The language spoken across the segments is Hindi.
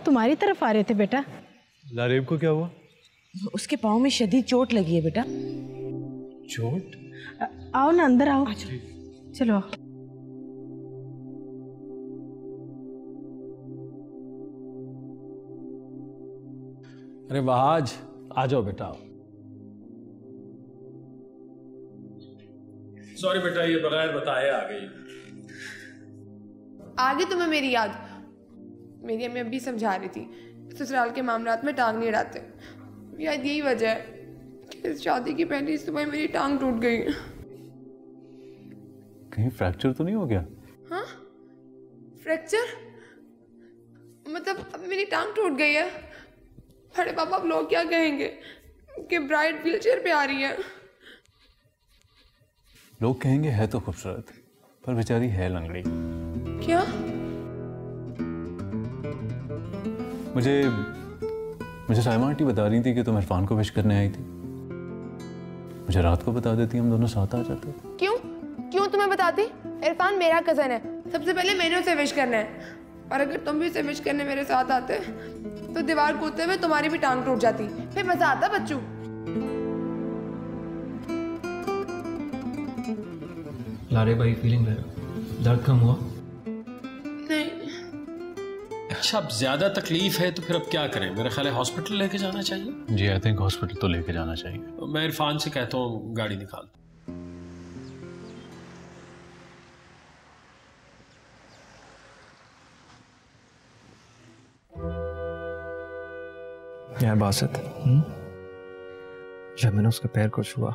तुम्हारी तरफ आ रहे थे बेटा। लारेब को क्या हुआ? उसके पाँव में शदीद चोट लगी है बेटा। चोट? आओ ना, अंदर आओ। चलो। अरे वहाज, आ जाओ बेटा। सॉरी बेटा, ये बगैर बताए आ गई। आगे तुम्हें मेरी याद। मेरी अम्मी अभी समझा रही थी ससुराल के मामलात में टांग नहीं अड़ाते। याद यही वजह है कि शादी की पहली सुबह मेरी टांग टूट गई। कहीं फ्रैक्चर तो नहीं हो गया? हाँ, फ्रैक्चर मतलब अब मेरी टांग टूट गई है। अरे पापा, अब लोग क्या कहेंगे कि ब्राइड व्हीलचेयर पे आ रही है। लोग कहेंगे है तो खूबसूरत, पर बेचारी है लंगड़ी। क्या? मुझे साइमा आंटी बता रही थी कि तुम इरफान को विश करने आई थी। मुझे रात को बता देती, हम दोनों साथ आ जाते। क्यों तुम्हें बताती? इरफान मेरा कजन है, सबसे पहले मैंने उसे विश करना है। और अगर तुम भी उसे विश करने मेरे साथ आते तो दीवार कूदते हुए तुम्हारी भी टांग टूट जाती, फिर मजा आता बच्चू। लारे भाई फीलिंग दर्द कम हुआ? नहीं। अच्छा, अब ज्यादा तकलीफ है तो फिर अब क्या करें? मेरा ख्याल है हॉस्पिटल लेके जाना चाहिए। जी, आई थिंक हॉस्पिटल तो लेके जाना चाहिए। मैं इरफान से कहता हूँ गाड़ी निकाल। यार बासित, जब मैंने उसके पैर को छुआ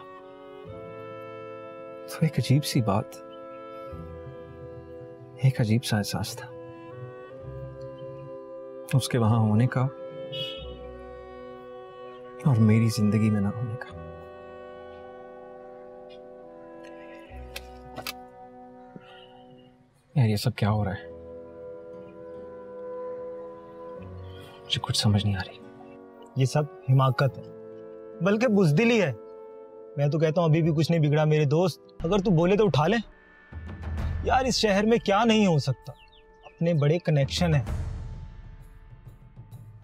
तो एक अजीब सी बात, एक अजीब सा एहसास था उसके वहां होने का और मेरी जिंदगी में ना होने का। यार ये सब क्या हो रहा है? मुझे कुछ समझ नहीं आ रही। ये सब हिमाकत है, बल्कि बुज़दिली है। मैं तो कहता हूँ अभी भी कुछ नहीं बिगड़ा मेरे दोस्त, अगर तू बोले तो उठा ले। यार इस शहर में क्या नहीं हो सकता, अपने बड़े कनेक्शन है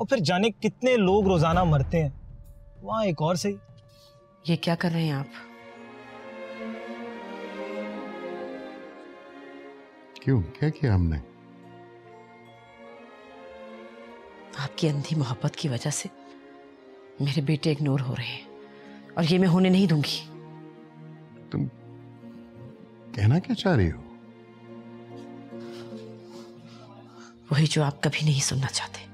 और फिर जाने कितने लोग रोजाना मरते हैं, वहां एक और सही। ये क्या कर रहे हैं आप? क्यों, क्या किया हमने? आपकी अंधी मोहब्बत की वजह से मेरे बेटे इग्नोर हो रहे हैं और ये मैं होने नहीं दूंगी। तुम कहना क्या चाह रही हो? वही जो आप कभी नहीं सुनना चाहते।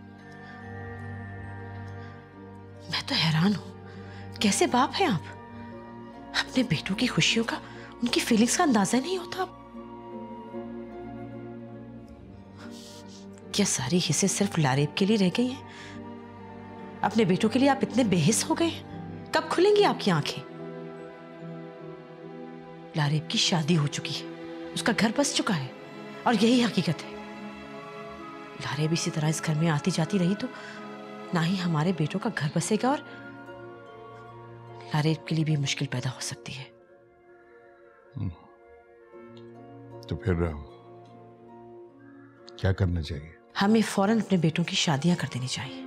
मैं तो हैरान हूं, कैसे बाप हैं आप? अपने बेटों की खुशियों का, उनकी फीलिंग्स का अंदाजा नहीं होता। क्या सारी हिस्से सिर्फ लारेब के लिए रह गई हैं? अपने बेटों के लिए आप इतने बेहिस हो गए हैं? कब खुलेंगी आपकी आंखें? लारेब की शादी हो चुकी है, उसका घर बस चुका है और यही हकीकत है। लारेब इसी तरह इस घर में आती जाती रही तो ना ही हमारे बेटों का घर बसेगा और लारेब के लिए भी मुश्किल पैदा हो सकती है। तो फिर क्या करना चाहिए? हमें फौरन अपने बेटों की शादियां कर देनी चाहिए।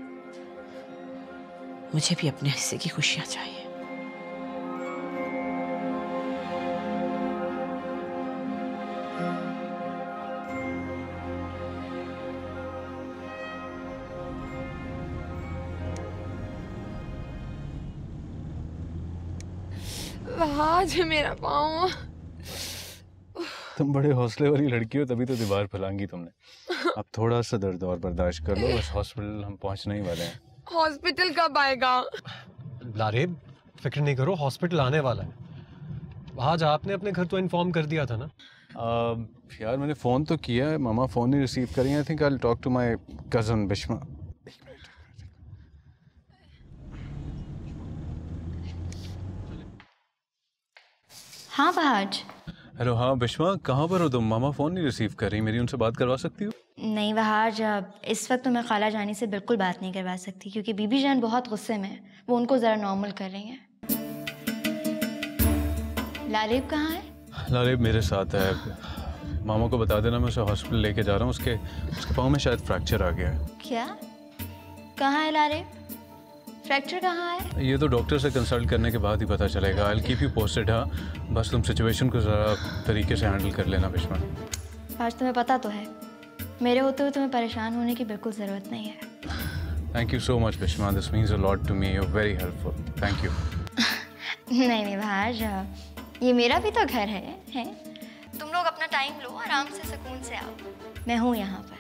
मुझे भी अपने हिस्से की खुशियां चाहिए। आज मेरा पाँव। तुम बड़े हौसले वाली लड़की हो, तभी तो दीवार फैलांगी तुमने। अब थोड़ा सा दर्द और बर्दाश्त कर लो, बस हॉस्पिटल हम पहुंचने ही वाले हैं। हॉस्पिटल कब आएगा? लारेब फिक्र नहीं करो, हॉस्पिटल आने वाला है। आज आपने अपने घर तो इन्फॉर्म कर दिया था ना? यार मैंने फ़ोन तो किया है, मामा फ़ोन नहीं रिसीव करेंगे। I think I will talk to my cousin Bishma. हाँ वहाज। हेलो, हाँ बिश्मा, कहाँ पर हो तुम? मामा फ़ोन नहीं रिसीव कर रही, मेरी उनसे बात करवा सकती हो? नहीं वहाज, इस वक्त तो मैं खाला जानी से बिल्कुल बात नहीं करवा सकती क्योंकि बीबी जान बहुत गुस्से में है, वो उनको ज़रा नॉर्मल कर रही हैं। लारेब कहाँ है? लारेब मेरे साथ है। मामा को बता देना मैं उसे हॉस्पिटल लेके जा रहा हूँ। उसके पाँव में शायद फ्रैक्चर आ गया है। क्या? कहाँ है लारे? फ्रैक्चर कहाँ है? ये तो डॉक्टर से कंसल्ट करने के बाद ही पता चलेगा। I will keep you posted. हाँ, बस तुम सिचुएशन को ज़रा तरीके से हैंडल कर लेना बिश्मा। आज तुम्हें पता तो है, मेरे होते हुए तुम्हें परेशान होने की बिल्कुल ज़रूरत नहीं है। Thank you so much Bishma, this means a lot to me, you are very helpful, thank you. नहीं भाज, ये मेरा भी तो घर है? तुम लोग अपना टाइम लो, आराम से सुकून से आओ, मैं हूँ यहाँ पर।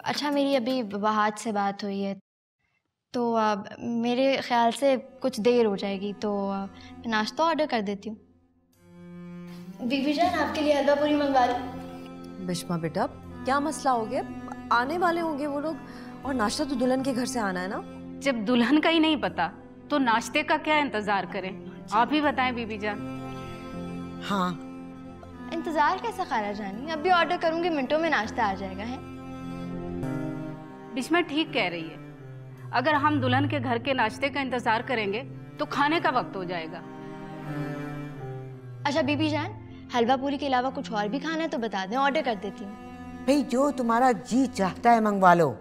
अच्छा, मेरी अभी बहाद से बात हुई है तो मेरे ख्याल से कुछ देर हो जाएगी, तो नाश्ता ऑर्डर कर देती हूँ। बीबी जान, आपके लिए हलवा पूरी मंगवा लूं? बिश्मा बेटा, क्या मसला हो गया? आने वाले होंगे वो लोग, और नाश्ता तो दुल्हन के घर से आना है ना। जब दुल्हन का ही नहीं पता तो नाश्ते का क्या इंतजार करें? आप ही बताएं बीबी जान। हाँ, इंतजार कैसा खाला जानी, अभी ऑर्डर करूंगी, मिनटों में नाश्ता आ जाएगा। है बिश्मा ठीक कह रही है, अगर हम दुल्हन के घर के नाश्ते का इंतजार करेंगे तो खाने का वक्त हो जाएगा। अच्छा बीबी जान, हलवा पूरी के अलावा कुछ और भी खाना है तो बता दें, ऑर्डर कर देती हूँ। भाई जो तुम्हारा जी चाहता है मंगवा लो।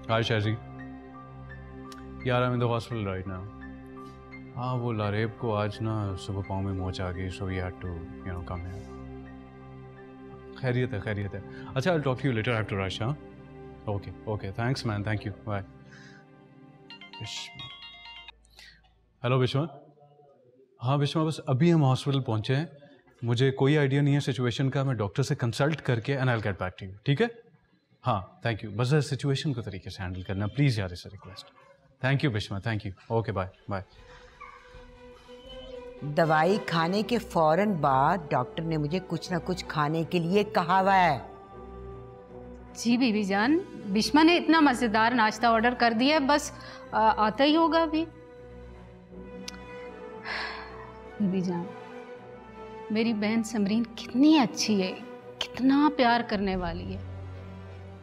Hi Shazi. यार I'm in the hospital right now. हाँ, वो लारेब को आज ना सुबह पाँव में मोच आ गई, so we had to come here. खैरियत है। अच्छा, I'll talk to you later. I have to rush. हाँ? Okay. Thanks man. Thank you. Bye. Hello Bishma. हाँ बिश्मा, बस अभी हम हॉस्पिटल पहुँचे हैं। मुझे कोई आइडिया नहीं है सिचुएशन का, मैं डॉक्टर से कंसल्ट करके and I will get back to you, ठीक है? हाँ, थैंक यू। बस सिचुएशन को तरीके से हैंडल करना प्लीज़ यार, इस रिक्वेस्ट। Thank you Bishma, thank you. Okay, bye. दवाई खाने के फौरन बाद डॉक्टर ने मुझे कुछ ना कुछ खाने के लिए कहा हुआ है। जी बीबी जान, बिश्मा ने इतना मज़ेदार नाश्ता ऑर्डर कर दिया है, बस आता ही होगा अभी। बीबी जान, मेरी बहन समरीन कितनी अच्छी है, कितना प्यार करने वाली है,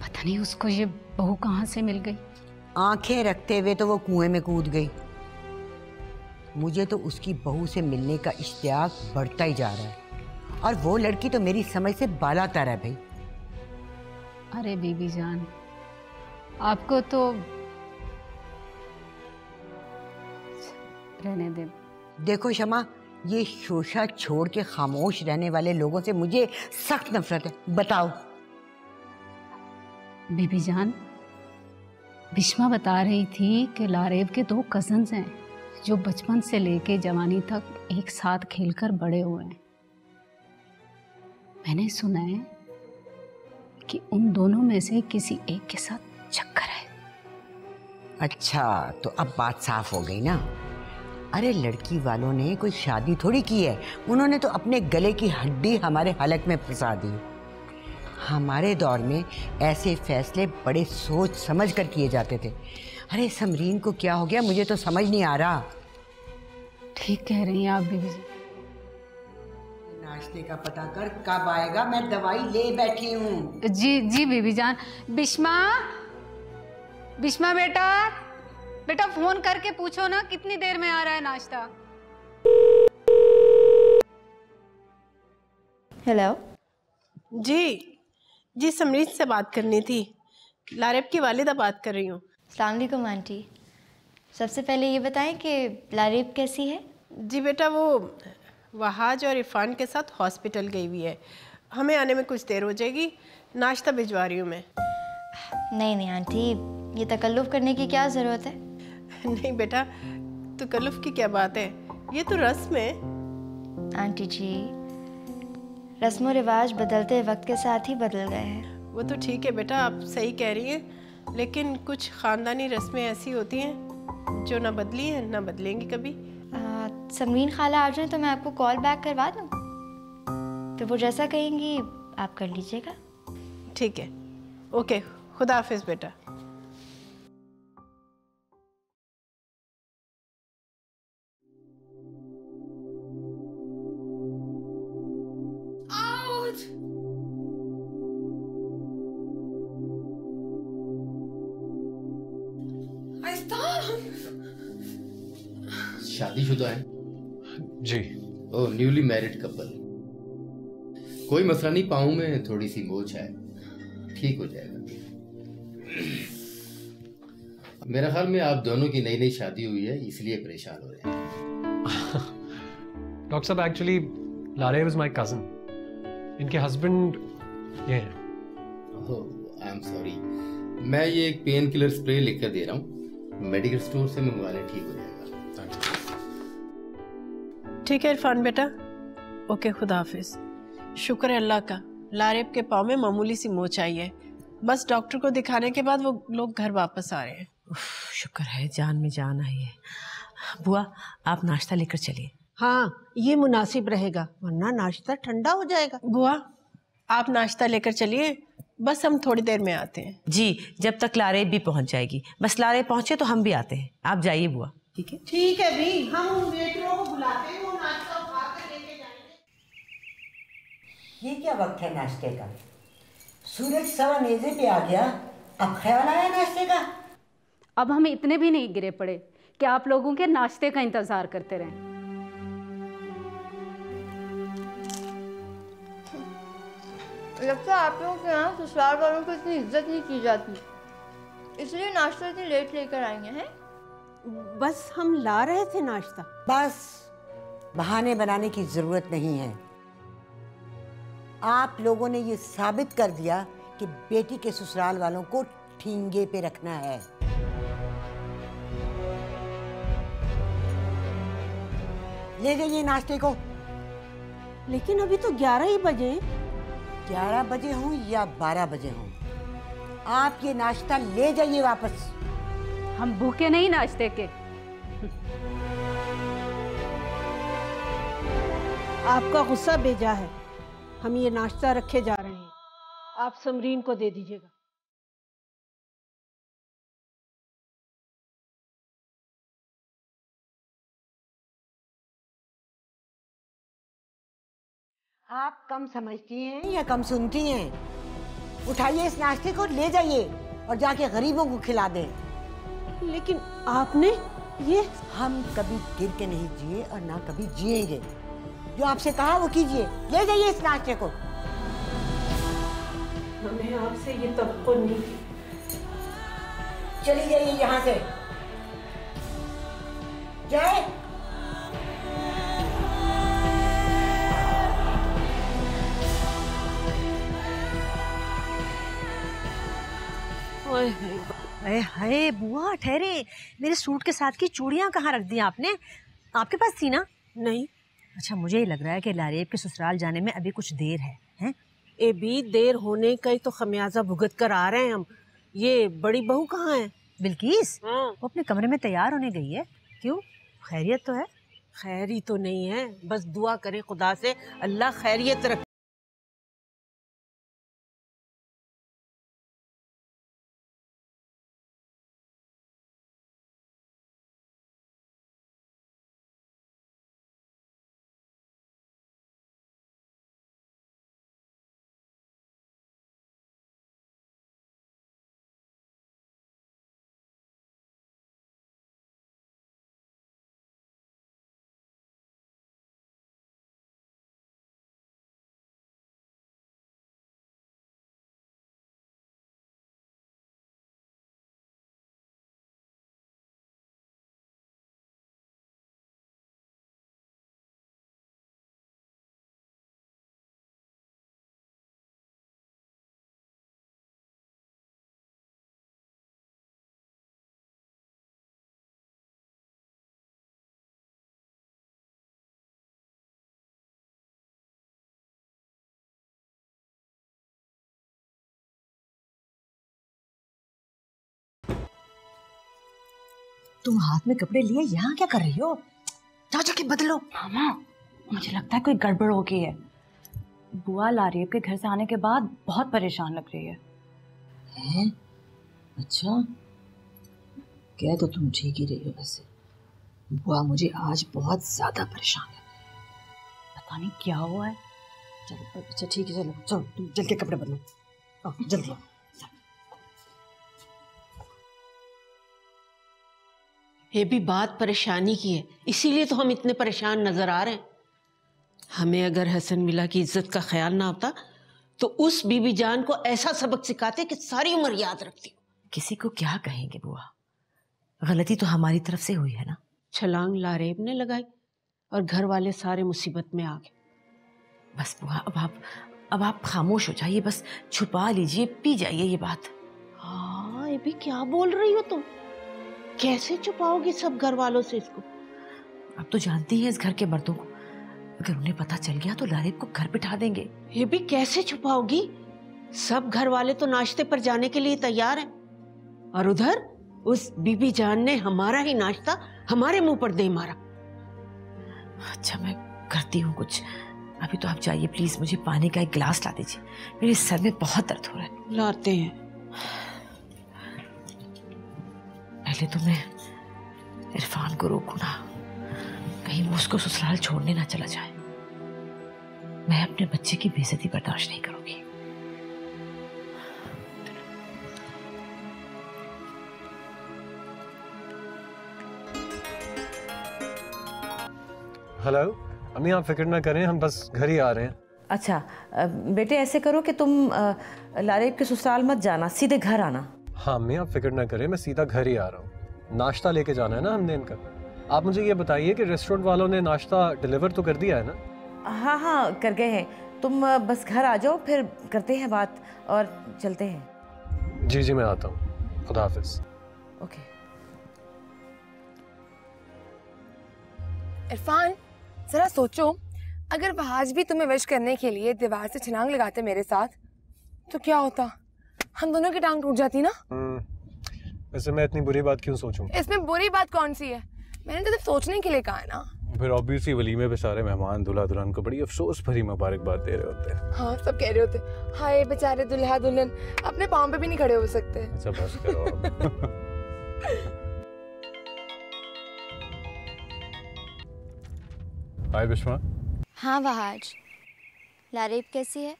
पता नहीं उसको ये बहू कहाँ से मिल गई। आंखें रखते हुए तो वो कुएं में कूद गई। मुझे तो उसकी बहू से मिलने का इश्तियाक बढ़ता ही जा रहा है, और वो लड़की तो मेरी समझ से बालातर है भाई। अरे बीबी जान, आपको तो रहने दे। देखो शमा, ये शोशा छोड़ के खामोश रहने वाले लोगों से मुझे सख्त नफरत है। बताओ। बीबी जान, बिश्मा बता रही थी कि लारेब के 2 कजन्स हैं जो बचपन से लेके जवानी तक एक साथ खेलकर बड़े हुए हैं। मैंने सुना है कि उन दोनों में से किसी एक के साथ चक्कर है। अच्छा, तो अब बात साफ हो गई ना। अरे लड़की वालों ने कोई शादी थोड़ी की है, उन्होंने तो अपने गले की हड्डी हमारे हलक में फंसा दी। हमारे दौर में ऐसे फैसले बड़े सोच समझ कर किए जाते थे। अरे समरीन को क्या हो गया, मुझे तो समझ नहीं आ रहा। ठीक कह रही हैं आप बीबी जी। नाश्ते का पता कर कब आएगा, मैं दवाई ले बैठी हूँ। जी बीबी जान। बिश्मा बेटा फोन करके पूछो ना कितनी देर में आ रहा है नाश्ता। हेलो जी, जी समरीत से बात करनी थी। लारेब की वालिदा बात कर रही हूँ। अस्सलाम वालेकुम आंटी। सबसे पहले ये बताएं कि लारेब कैसी है? जी बेटा वो वहाज और इरफान के साथ हॉस्पिटल गई हुई है। हमें आने में कुछ देर हो जाएगी। नाश्ता भिजवा रही हूँ मैं। नहीं नहीं आंटी, ये तकल्लुफ़ करने की क्या ज़रूरत है? नहीं बेटा, तकल्लुफ़ की क्या बात है, ये तो रस्म है। आंटी जी, रस्म व रिवाज बदलते वक्त के साथ ही बदल गए हैं। वो तो ठीक है बेटा, आप सही कह रही हैं, लेकिन कुछ ख़ानदानी रस्में ऐसी होती हैं जो ना बदली हैं ना बदलेंगी कभी। समरीन खाला आ जाए तो मैं आपको कॉल बैक करवा दूँ? फिर वो जैसा कहेंगी आप कर लीजिएगा। ठीक है, ओके, खुदा हाफिज़ बेटा। शादीशुदा है? जी। ओह, न्यूली मैरिड कपल। कोई मसला नहीं, पाँव में थोड़ी सी मोच है, ठीक हो जाएगा। मेरा ख्याल में आप दोनों की नई नई शादी हुई है, इसलिए परेशान हो रहे हैं। डॉक्टर साहब, actually Laraib is my cousin. इनके हस्बैंड ये हैं। Oh, I am sorry. मैं ये एक पेन किलर स्प्रे लिख कर दे रहा हूँ, मेडिकल स्टोर से मंगवा लें, ठीक हो जाएगा। ठीक है इरफान बेटा, ओके, खुदा हाफिज़। शुक्र है अल्लाह का, लारेब के पाँव में मामूली सी मोच आई है। बस डॉक्टर को दिखाने के बाद वो लोग घर वापस आ रहे हैं। शुक्र है, जान में जान आई है। बुआ, आप नाश्ता लेकर चलिए। हाँ, ये मुनासिब रहेगा, वरना नाश्ता ठंडा हो जाएगा। बुआ, आप नाश्ता लेकर चलिए, बस हम थोड़ी देर में आते हैं। जी, जब तक लारेब भी पहुंच जाएगी। बस लारेब पहुंचे तो हम भी आते हैं। आप जाइए बुआ। ठीक है? ठीक है भी, हम उन वेटरों को बुलाते हैं, वो नाश्ता उठा कर लेके जाएंगे। ये क्या वक्त है नाश्ते का? सूरज सवा नेज़े पे आ गया, अब ख्याल आया नाश्ते का? अब हम इतने भी नहीं गिरे पड़े कि आप लोगों के नाश्ते का इंतजार करते रहें। लगता है आप लोगों के यहाँ ससुराल वालों को इतनी इज्जत नहीं की जाती, इसलिए नाश्ता इतनी लेट लेकर आई हैं। बस हम ला रहे थे नाश्ता। बस बहाने बनाने की जरूरत नहीं है। आप लोगों ने ये साबित कर दिया कि बेटी के ससुराल वालों को ठींगे पे रखना है। ले जाइए नाश्ते को। लेकिन अभी तो 11 ही बजे। 11 बजे हों या 12 बजे हों, आप ये नाश्ता ले जाइए वापस। हम भूखे नहीं नाश्ते के। आपका गुस्सा बेजा है, हम ये नाश्ता रखे जा रहे हैं, आप समरीन को दे दीजिएगा। आप कम समझती हैं या कम सुनती हैं? उठाइए इस नाश्ते को, ले जाइए और जाके गरीबों को खिला दें। लेकिन आपने ये, हम कभी गिर के नहीं जिए और ना कभी जिएंगे। जो आपसे कहा वो कीजिए, ले जाइए इस नाश्ते को। हमें आपसे ये तवक्को नहीं थी। चली जाइए यहाँ से, जाए। अरे हाय बुआ, ठहरे। मेरे सूट के साथ की चूड़ियां कहाँ रख दी आपने? आपके पास थी ना? नहीं। अच्छा, मुझे ही लग रहा है कि लारेब के ससुराल जाने में अभी कुछ देर है, हैं? ए भी देर होने का ही तो खमियाजा भुगत कर आ रहे हैं हम। ये बड़ी बहू कहाँ है? बिल्किस? हाँ। वो अपने कमरे में तैयार होने गई है। क्यों, खैरियत तो है? खैरी तो नहीं है, बस दुआ करे खुदा से अल्लाह खैरियत रखे। तुम हाथ में कपड़े लिए यहाँ क्या कर रही हो? जाओ जाके बदलो। मामा, मुझे लगता है कोई गड़बड़ हो गई है। बुआ लारेब के घर से आने के बाद बहुत परेशान लग रही है। हैं? अच्छा, कह तो तुम ठीक ही रही हो वैसे। बुआ मुझे आज बहुत ज्यादा परेशान है। पता नहीं क्या हुआ है। चलो अच्छा ठीक है, चलो चलो तुम जल्दी के कपड़े बदलो। आओ जल्दी। ये भी बात परेशानी की है, इसीलिए तो हम इतने परेशान नजर आ रहे हैं। हमें अगर हसन मिला की इज्जत का ख्याल ना होता तो उस बीबी जान को ऐसा सबक सिखाते कि सारी उम्र याद रखती। किसी को क्या कहेंगे बुआ, गलती तो हमारी तरफ से हुई है ना। छलांग लारेब ने लगाई और घर वाले सारे मुसीबत में आ गए। बस बुआ अब आप खामोश हो जाइए, बस छुपा लीजिए, पी जाइए ये बात। हाँ ये भी क्या बोल रही हो तुम? कैसे छुपाओगी सब घर वालों से इसको? अब तो जानती हैं इस घर के मर्दों को, अगर उन्हें पता चल गया तो लारेब को घर बिठा देंगे। ये भी कैसे छुपाओगी? सब घर वाले तो नाश्ते पर जाने के लिए तैयार हैं और उधर उस बीबी जान ने हमारा ही नाश्ता हमारे मुंह पर दे मारा। अच्छा मैं करती हूँ कुछ, अभी तो आप जाइए प्लीज, मुझे पानी का एक गिलास ला दीजिए, मेरे सर में बहुत दर्द हो रहा है। लाते हैं। पहले तो मैं इरफान को रोकूं ना, कहीं वो उसको ससुराल छोड़ने ना चला जाए। मैं अपने बच्चे की बेइज्जती बर्दाश्त नहीं करूंगी। हेलो अम्मी, आप फिक्र ना करें, हम बस घर ही आ रहे हैं। अच्छा बेटे ऐसे करो कि तुम लारेब के ससुराल मत जाना, सीधे घर आना। हाँ अम्मी आप फिक्र ना करें, मैं सीधा घर ही आ रहा हूँ। नाश्ता लेके जाना है ना हमने इनका। आप मुझे ये बताइए कि रेस्टोरेंट वालों ने नाश्ता डिलीवर तो कर दिया है ना? हाँ हाँ कर गए हैं, तुम बस घर आ जाओ, फिर करते हैं बात और चलते हैं। जी जी मैं आता हूँ, खुदा हाफिज। ओके। इरफान जरा सोचो, अगर वहाज भी तुम्हें विश करने के लिए दीवार से छलांग लगाते मेरे साथ तो क्या होता? हम दोनों की टांग टूट जाती ना। वैसे मैं इतनी बुरी बात क्यों सोचूं? इसमें बुरी बात कौन सी है? मैंने तो सिर्फ सोचने के लिए कहा है ना। फिर ऑब्वियसली वलीमे पे सारे मेहमान दूल्हा दुल्हन को बड़ी अफसोस भरी मुबारकबाद दे रहे होते हैं। हाँ सब कह रहे होते हाय बेचारे दुल्हा दुल्हन अपने पाँव पे भी नहीं खड़े हो सकते। अच्छा बस करो अब। हाय बिस्मा। हाँ वहाज, लारेब कैसी है?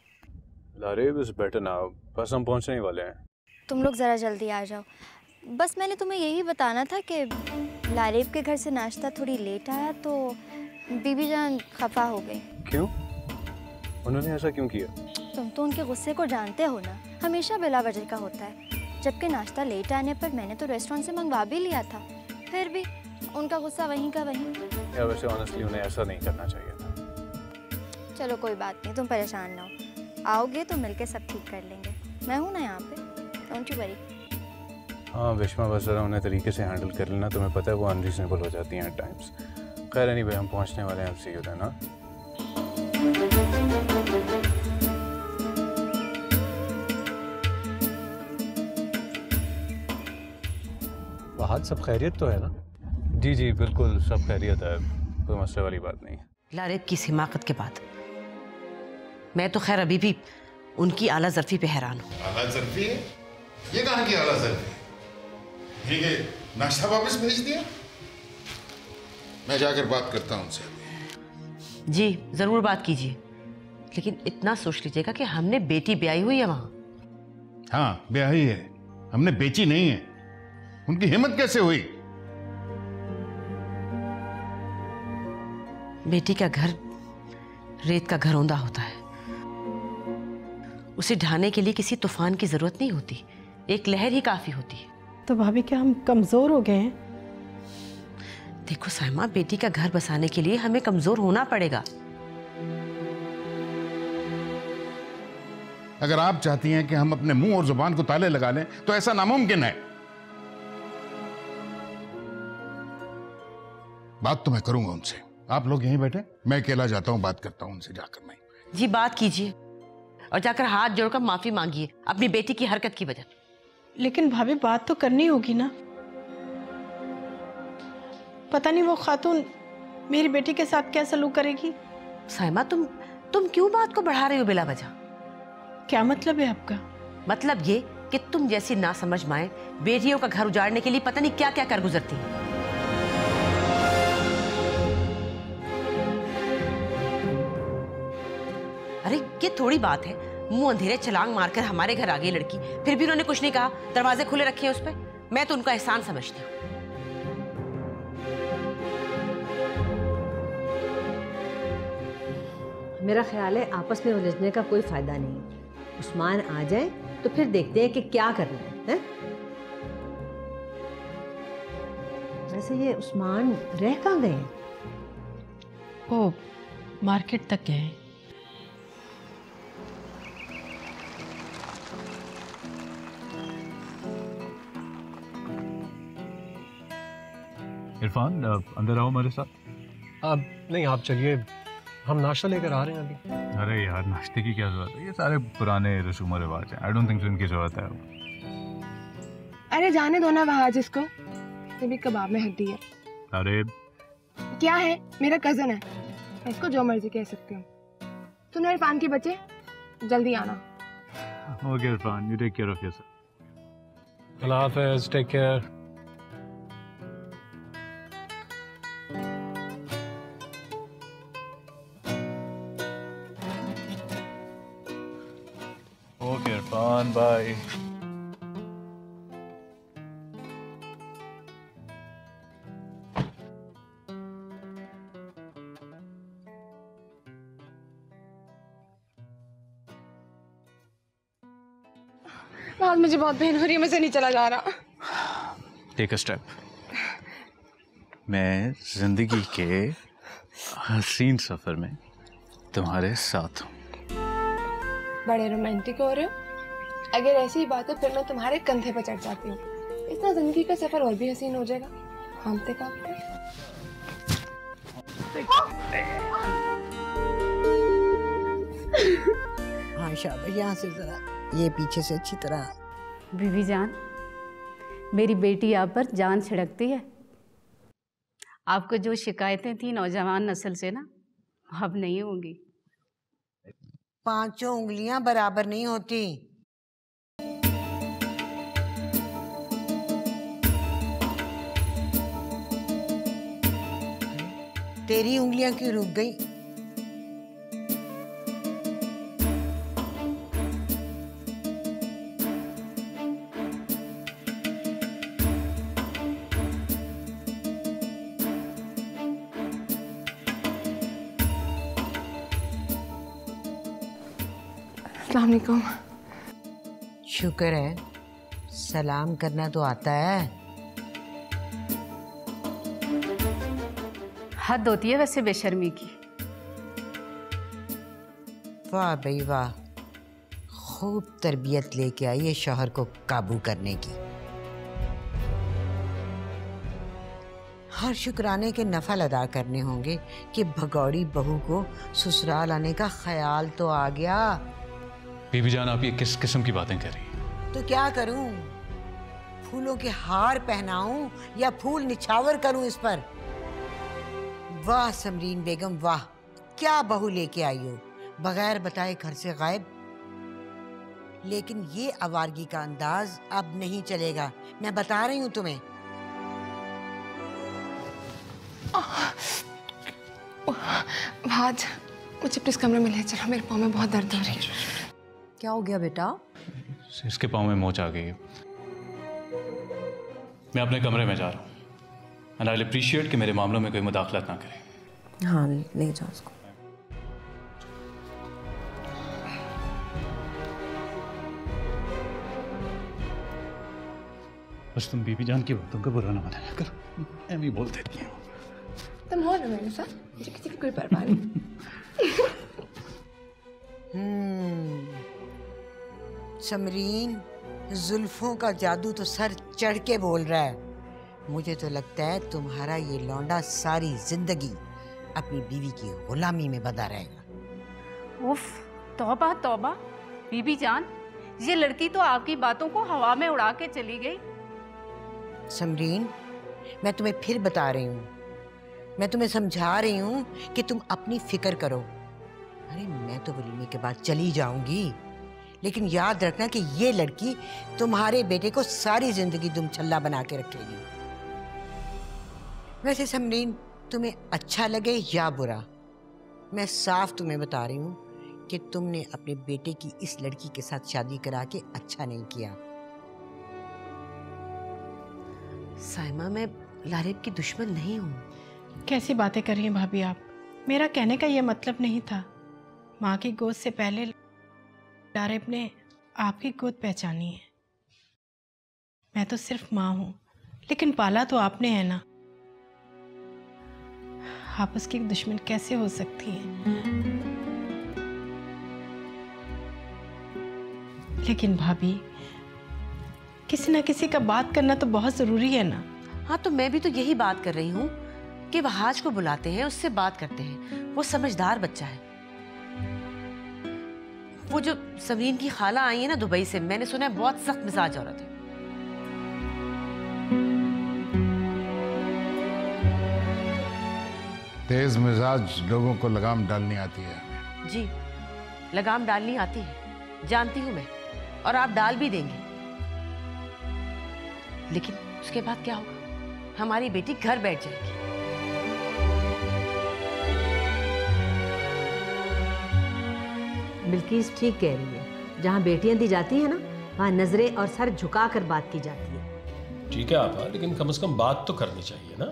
लारेब इज बेटर नाउ, बस हम पहुंचने ही वाले हैं। तुम लोग ज़रा जल्दी आ जाओ। बस मैंने तुम्हें यही बताना था कि लारेब के घर से नाश्ता थोड़ी लेट आया तो बीबी जान खफा हो गई। क्यों? उन्होंने ऐसा क्यों किया? तुम तो उनके गुस्से को जानते हो ना, हमेशा बिला वजह का होता है। जबकि नाश्ता लेट आने पर मैंने तो रेस्टोरेंट से मंगवा भी लिया था, फिर भी उनका गुस्सा वहीं का वहीं। या वैसे ऑनेस्टली उन्हें ऐसा नहीं करना चाहिए था। चलो कोई बात नहीं, तुम परेशान ना हो, आओगे तो मिलके सब ठीक कर लेंगे। मैं हूँ ना यहाँ पे, डोंट यू वरी। हाँ विश्मा बस ज़रा उन्हें तरीके से हैंडल कर लेना, तुम्हें पता है वो अनरीजनेबल हो जाती हैं एट टाइम्स। खैर नहीं भाई, हम पहुँचने वाले हैं, सी यू देन। ना वहाज सब खैरियत तो है ना? जी जी बिल्कुल सब खैरियत है, कोई मसले वाली बात नहीं। लारेब की इस हिमाकत के बाद मैं तो खैर अभी भी उनकी आला ज़र्फी पे हैरान हूँ। आला ज़र्फी है? ये कहाँ की आला ज़र्फी? ठीक है, नाश्ता वापस भेज दिया? मैं जाकर बात करता हूँ उनसे। जी ज़रूर बात कीजिए, लेकिन इतना सोच लीजिएगा कि हमने बेटी ब्याही हुई है वहाँ। हाँ ब्याही है, हमने बेची नहीं है। उनकी हिम्मत कैसे हुई? बेटी का घर रेत का घरौंदा होता है, उसे ढाने के लिए किसी तूफान की जरूरत नहीं होती, एक लहर ही काफी होती है। तो भाभी क्या हम कमजोर हो गए हैं? देखो साइमा, बेटी का घर बसाने के लिए हमें कमजोर होना पड़ेगा। अगर आप चाहती हैं कि हम अपने मुंह और जुबान को ताले लगा लें तो ऐसा नामुमकिन है। बात तो मैं करूंगा उनसे, आप लोग यहीं बैठे, मैं अकेला जाता हूं, बात करता हूं उनसे जाकर। मैं जी बात कीजिए और जाकर हाथ जोड़कर माफी मांगिए अपनी बेटी की हरकत की वजह। लेकिन भाभी बात तो करनी होगी ना। पता नहीं वो खातून मेरी बेटी के साथ क्या सलूक करेगी। साइमा, तुम क्यों बात को बढ़ा रही हो बिला वजह? क्या मतलब है आपका? मतलब ये कि तुम जैसी ना समझ माए बेटियों का घर उजाड़ने के लिए पता नहीं क्या क्या कर गुजरती है। अरे ये थोड़ी बात है, मुंह अंधेरे छलांग मारकर हमारे घर आ गई लड़की, फिर भी उन्होंने कुछ नहीं कहा, दरवाजे खुले रखे हैं उस पे। मैं तो उनका एहसान समझती हूँ। मेरा ख्याल है आपस में उलझने का कोई फायदा नहीं। उस्मान आ जाए तो फिर देखते हैं कि क्या करना है? वैसे ये उस्मान रह कहाँ गए हैं? वो मार्केट तक गए। इरफान, अंदर आओ हमारे साथ। नहीं, आप चलिए, हम नाश्ता लेकर आ रहे हैं अभी। अरे यार, नाश्ते की क्या जरूरत है? ये सारे पुराने रसूम रिवाज हैं। आई डोंट थिंक इनकी जरूरत है। अरे जाने दो ना वहाँ जिसको, ये भी कबाब में हड्डी है। अरे क्या है, मेरा कजन है, मैं इसको जो मर्जी कह सकती हूँ। सुनो इरफान के बच्चे, जल्दी आना। Okay Irfan, you take care of yourself. अल्लाह हाफिज़, take care. Okay Irfan, bye. आज मुझे बहुत पेन हो रही है, मुझे नहीं चला जा रहा। Take a step. मैं जिंदगी के हसीन सफर में तुम्हारे साथ हूँ। बड़े रोमांटिक हो रहे हो। अगर ऐसी ही बात है फिर मैं तुम्हारे कंधे पर चढ़ जाती हूँ। इतना जिंदगी का सफर और भी हसीन हो जाएगा। कांपते कांपते। हाँ शाबाश, यहाँ से जरा ये पीछे से अच्छी तरह। बीवी जान, मेरी बेटी आप पर जान छिड़कती है। आपको जो शिकायतें थी नौजवान नस्ल से ना, अब नहीं होंगी। पांचों उंगलियां बराबर नहीं होती। तेरी उंगलियां क्यों रुक गई? अस्सलाम वालेकुम। शुक्र है, सलाम करना तो आता है। हद होती है वैसे बेशर्मी की। वाह भाई वाह, खूब तरबियत लेके आई है शौहर को काबू करने की। हर शुक्राने के नफल अदा करने होंगे कि भगौड़ी बहू को ससुराल आने का ख्याल तो आ गया। बीबी जान, आप ये किस किस्म की बातें कर रही हैं? तो क्या करूं? फूलों के हार पहनाऊं या फूल निछावर करूं इस पर? वाह समरीन बेगम वाह, क्या बहू लेके आई हो, बगैर बताए घर से गायब। लेकिन ये आवारगी का अंदाज अब नहीं चलेगा, मैं बता रही हूं तुम्हें। भाज, मुझे प्लीज कमरे में ले चलो, मेरे पाँव में बहुत दर्द हो रही है। क्या हो गया बेटा? इसके पाँव में मोच आ गई है। मैं अपने कमरे में जा रहा हूँ। एंड आई विल अप्रिशिएट कि मेरे मामलों में कोई मुदाखलत ना करे। हाँ, ले जाओ उसको। बस तुम बीबी जान की बातों का बुरा ना बनाया करो, मैं भी बोल देती हूँ। तुम हो ना मेरे साथ, मुझे किसी की कोई परवाह नहीं। समरीन, जुल्फों का जादू तो सर चढ़ के बोल रहा है। मुझे तो लगता है तुम्हारा ये लौंडा सारी जिंदगी अपनी बीवी की गुलामी में बंधा रहेगा। उफ, तौबा तौबा। बीबी जान, ये लड़की तो आपकी बातों को हवा में उड़ा के चली गई। समरीन, मैं तुम्हें फिर बता रही हूँ, मैं तुम्हें समझा रही हूँ कि तुम अपनी फिक्र करो। अरे मैं तो वलीमे के बाद चली जाऊंगी, लेकिन याद रखना कि ये लड़की तुम्हारे बेटे को सारी जिंदगी दुमछल्ला बना के रखेगी। वैसे समरीन, तुम्हें अच्छा लगे या बुरा, मैं साफ तुम्हें बता रही हूँ कि तुमने अपने बेटे की इस लड़की के साथ शादी करा के अच्छा नहीं किया। साइमा, मैं लारेब की दुश्मन नहीं हूँ। कैसी बातें कर रही हैं भाभी आप? मेरा कहने का ये मतलब नहीं था। माँ की गोद से पहले लारेब ने आपकी गोद पहचानी है। मैं तो सिर्फ माँ हूँ, लेकिन पाला तो आपने है ना। आपस की दुश्मन कैसे हो सकती है? लेकिन भाभी, किसी ना किसी का बात करना तो बहुत जरूरी है ना। हाँ, तो मैं भी तो यही बात कर रही हूँ कि वहाज को बुलाते हैं, उससे बात करते हैं। वो समझदार बच्चा है। वो जो समरीन की खाला आई है ना दुबई से, मैंने सुना है बहुत सख्त मिजाज औरत है। तेज मिजाज लोगों को लगाम डालनी आती है। जी, लगाम डालनी आती है, जानती हूँ मैं, और आप डाल भी देंगे। लेकिन उसके बाद क्या होगा? हमारी बेटी घर बैठ जाएगी। बिल्किस ठीक कह रही है। जहाँ बेटियां दी जाती है ना, वहाँ नजरें और सर झुकाकर बात की जाती है। ठीक है आपा, लेकिन कम से कम बात तो करनी चाहिए ना।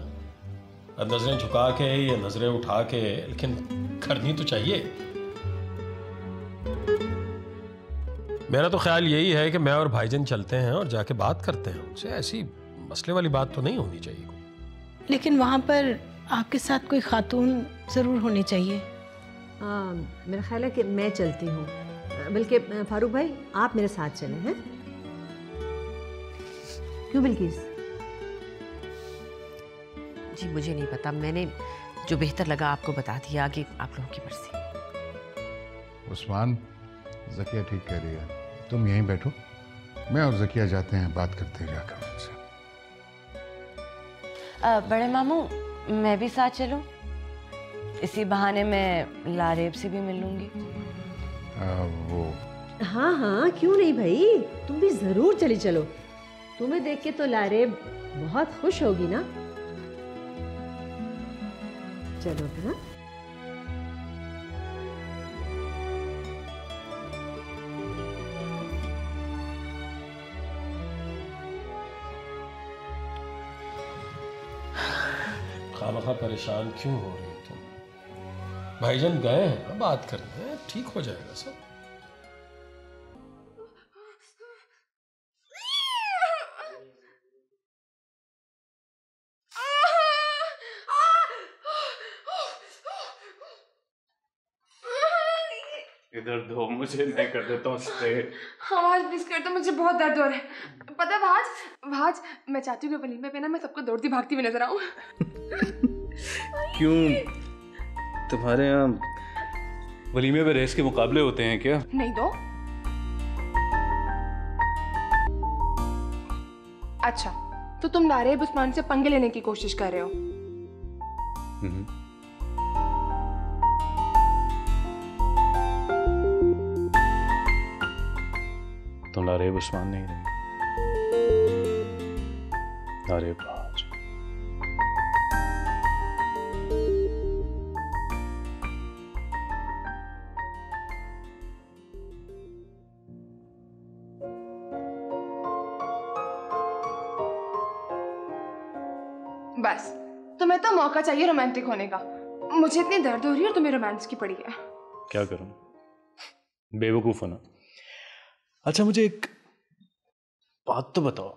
अब नजरें झुका के या नजरें उठा के, लेकिन करनी तो चाहिए। मेरा तो ख्याल यही है कि मैं और भाईजान चलते हैं और जाके बात करते हैं उनसे। ऐसी मसले वाली बात तो नहीं होनी चाहिए। लेकिन वहाँ पर आपके साथ कोई खातून जरूर होनी चाहिए। मेरा ख्याल है कि मैं चलती हूँ, बल्कि फारूक भाई आप मेरे साथ चलें। हैं क्यों बिल्किस? जी मुझे नहीं पता, मैंने जो बेहतर लगा आपको बता दिया, आगे आप लोगों की मर्जी। उस्मान, ज़किया ठीक कह रही है, तुम यहीं बैठो, मैं और ज़किया जाते हैं, बात करते हैं जाकर उनसे। बड़े मामू, मैं भी साथ चलूं? इसी बहाने मैं लारेब से भी मिल लूंगी। वो हाँ हाँ, क्यों नहीं भाई, तुम भी जरूर चली चलो। तुम्हें देख के तो लारेब बहुत खुश होगी ना। चलो ना। खामखा परेशान क्यों हो रही हो तुम? भाईजान गए हैं, बात करते हैं, ठीक हो जाएगा सब। इधर दो, मुझे नहीं कर देता हूँ स्टे। आवाज प्लीज कर दो, मुझे बहुत दर्द हो रहा है। पता है भाज, मैं चाहती हूँ कि वलीमे पे ना मैं सबको दौड़ती भागती हुई नजर आऊँ। क्यों, तुम्हारे यहाँ वलीमे पे रेस के मुकाबले होते हैं क्या? नहीं दो। अच्छा, तो तुम लारेब उस्मान से पंगे लेने की कोशिश कर रहे हो? तुम लारेब उस्मान नहीं रही, लारेब भाज। बस तुम्हें तो मौका चाहिए रोमांटिक होने का। मुझे इतनी दर्द हो रही है और तुम्हें रोमांस की पड़ी है। क्या करूं, बेवकूफ हो ना। अच्छा मुझे एक बात तो बताओ,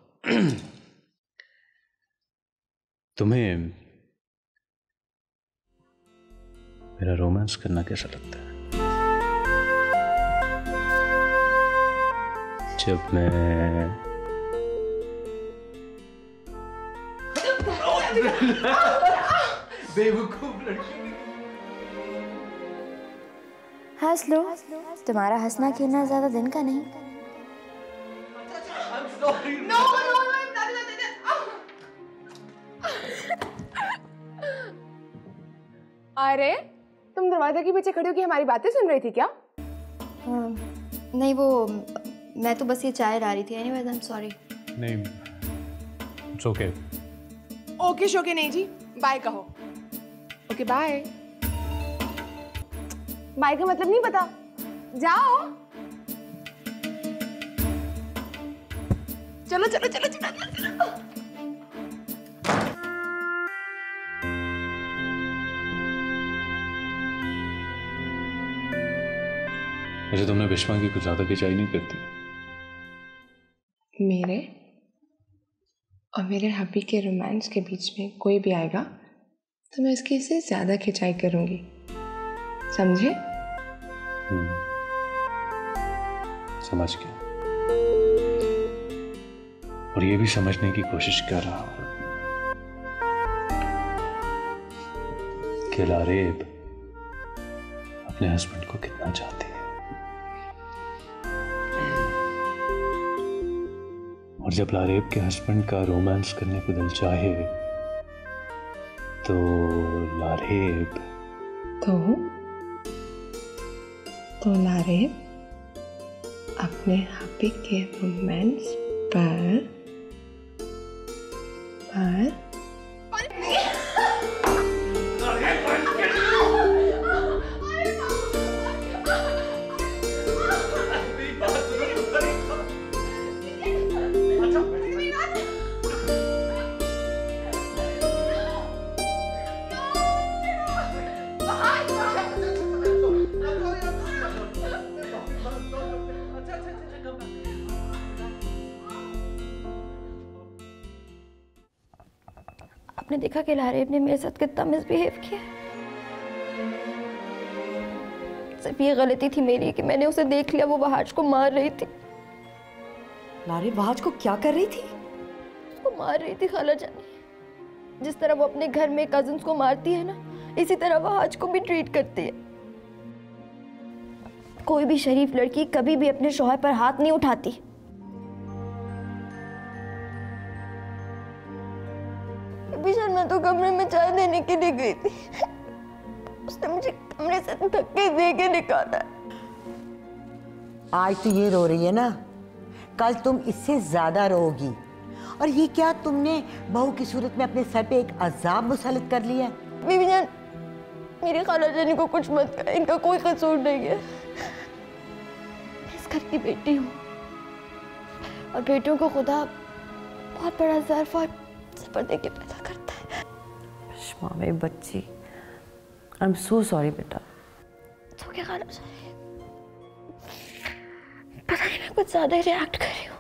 तुम्हें मेरा रोमांस करना कैसा लगता है? जब मैं बेवकूफ लड़की। हंस लो, तुम्हारा हंसना खेलना ज्यादा दिन का नहीं। अरे तुम दरवाजे के पीछे खड़ी होकर हमारी बातें सुन रही थी क्या? नहीं, वो मैं तो बस ये चाय ला रही थी। Anyways I am sorry. नहीं, इट्स ओके। ओके शोके नहीं जी, बाय कहो। Okay bye. बाय का मतलब नहीं पता? जाओ। चलो चलो चलो चलो, चलो। मुझे तुमने विश्वा की कुछ ज्यादा खिंचाई नहीं करती। मेरे और मेरे हबी के रोमांस के बीच में कोई भी आएगा तो मैं उसकी से ज्यादा खिंचाई करूंगी, समझे? समझ गया, और ये भी समझने की कोशिश कर रहा हूं कि लारेब अपने हस्बैंड को कितना चाहती है। और जब लारेब के हस्बैंड का रोमांस करने को दिल चाहे तो लारेब तो लारेब अपने हबी के रोमांस पर आपने देखा कि लारेब ने मेरे साथ कितना मिसबिहेव किया। सिर्फ ये गलती थी मेरी कि मैंने उसे देख लिया, वो वहाज को मार रही थी। लारेब वहाज को क्या कर रही थी? उसको मार रही थी खाला जानी। जिस तरह वो अपने घर में कजिन्स को मारती है ना, इसी तरह वहाज को भी ट्रीट करती है। कोई भी शरीफ लड़की कभी भी अपने शौहर पर हाथ नहीं उठाती। मैं तो कमरे में चाय देने के लिए गई थी, उसने मुझे कमरे से धक्के दे के निकाला। आज तो ये रो रही है ना, कल तुम इससे ज्यादा रोगी। और ये क्या तुमने बहू की सूरत में अपने सर पे एक अजाब मुसल्लत कर लिया है? बीबी जान, मेरी खाला जानी को कुछ मत कहा, इनका कोई कसूर नहीं है। मैं इस घर की बेटी हूँ और बेटियों को खुदा बहुत बड़ा ज़र्फ और सब्र दे के पैदा करता है। विश्वा मेरी बच्ची, आई एम सो सॉरी बेटा। तो क्या खाना चाहिए? पता नहीं मैं कुछ ज्यादा ही रिएक्ट कर रही हूँ।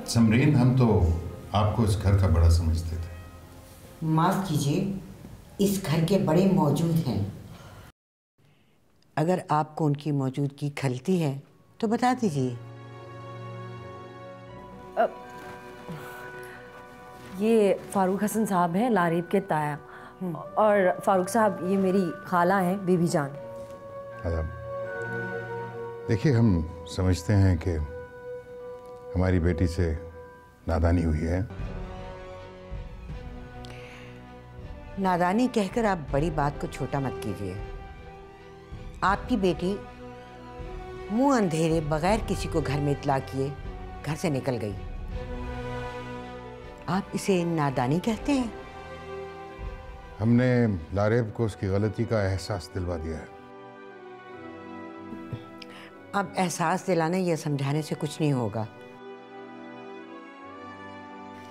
समरीन, हम तो आपको इस घर का बड़ा समझते थे। माफ कीजिए, इस घर के बड़े मौजूद हैं। अगर आपको उनकी मौजूदगी खलती है तो बता दीजिए। ये फारूक हसन साहब हैं, लारेब के ताया, और फारूक साहब ये मेरी खाला हैं, बीबी जान। देखिए, हम समझते हैं कि हमारी बेटी से नादानी हुई है। नादानी कहकर आप बड़ी बात को छोटा मत कीजिए। आपकी बेटी मुंह अंधेरे बगैर किसी को घर में इत्ला किए घर से निकल गई। आप इसे नादानी कहते हैं? हमने लारेब को उसकी गलती का एहसास दिलवा दिया है। अब एहसास दिलाने या समझाने से कुछ नहीं होगा।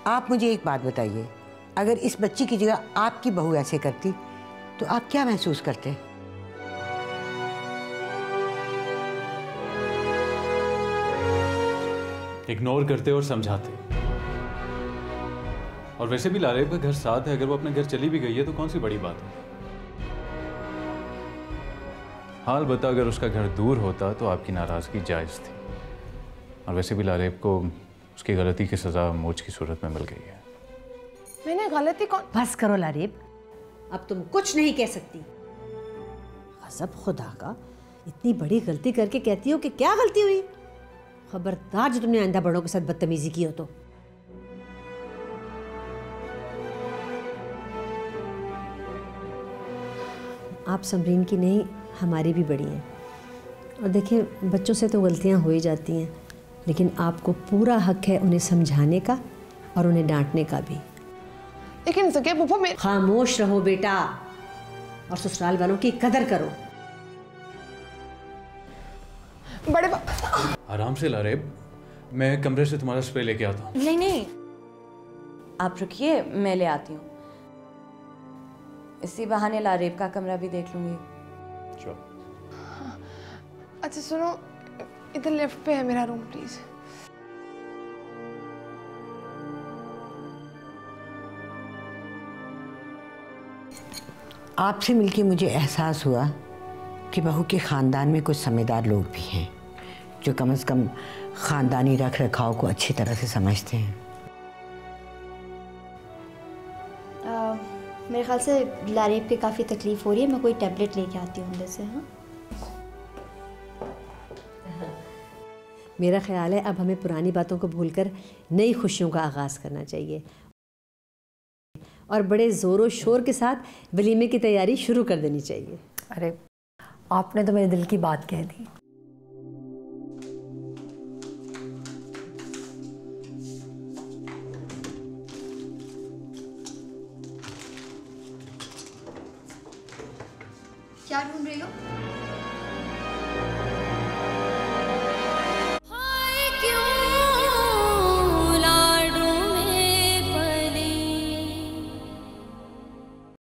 आप मुझे एक बात बताइए, अगर इस बच्ची की जगह आपकी बहू ऐसे करती तो आप क्या महसूस करते? इग्नोर करते और समझाते। और वैसे भी लारेब का घर साथ है, अगर वो अपने घर चली भी गई है तो कौन सी बड़ी बात है। हाल बता, अगर उसका घर दूर होता तो आपकी नाराजगी जायज थी। और वैसे भी लारेब को उसकी गलती की सजा मौज की सूरत में मिल गई है। मैंने गलती कौन? बस करो लारेब, अब तुम कुछ नहीं कह सकती। गज़ब खुदा का, इतनी बड़ी गलती करके कहती हो कि क्या गलती हुई? खबरदार जो तुमने आइंदा बड़ों के साथ बदतमीजी की हो तो। आप समरीन की नहीं, हमारी भी बड़ी हैं। और देखिए, बच्चों से तो गलतियां हो ही जाती हैं, लेकिन आपको पूरा हक है उन्हें समझाने का और उन्हें डांटने का भी। लेकिन सके फूफा मैं खामोश रहो बेटा और ससुराल वालों की कदर करो। बड़े आराम से लारेब, मैं कमरे से तुम्हारा स्प्रे लेके आता हूँ। नहीं नहीं, आप रुकिए, मैं ले आती हूँ। इसी बहाने लारेब का कमरा भी देख लूंगी। अच्छा सुनो, इधर लेफ्ट पे है मेरा रूम, प्लीज। आपसे मिलके मुझे एहसास हुआ कि बहू के ख़ानदान में कुछ समझदार लोग भी हैं जो कम से कम ख़ानदानी रख रखाव को अच्छी तरह से समझते हैं। मेरे ख्याल से लारेब की काफ़ी तकलीफ़ हो रही है, मैं कोई टैबलेट लेके आती हूँ अंदर से। हाँ, मेरा ख्याल है अब हमें पुरानी बातों को भूलकर नई खुशियों का आगाज़ करना चाहिए और बड़े ज़ोरों शोर के साथ वलीमे की तैयारी शुरू कर देनी चाहिए। अरे आपने तो मेरे दिल की बात कह दी। क्या ढूंढ रही हो?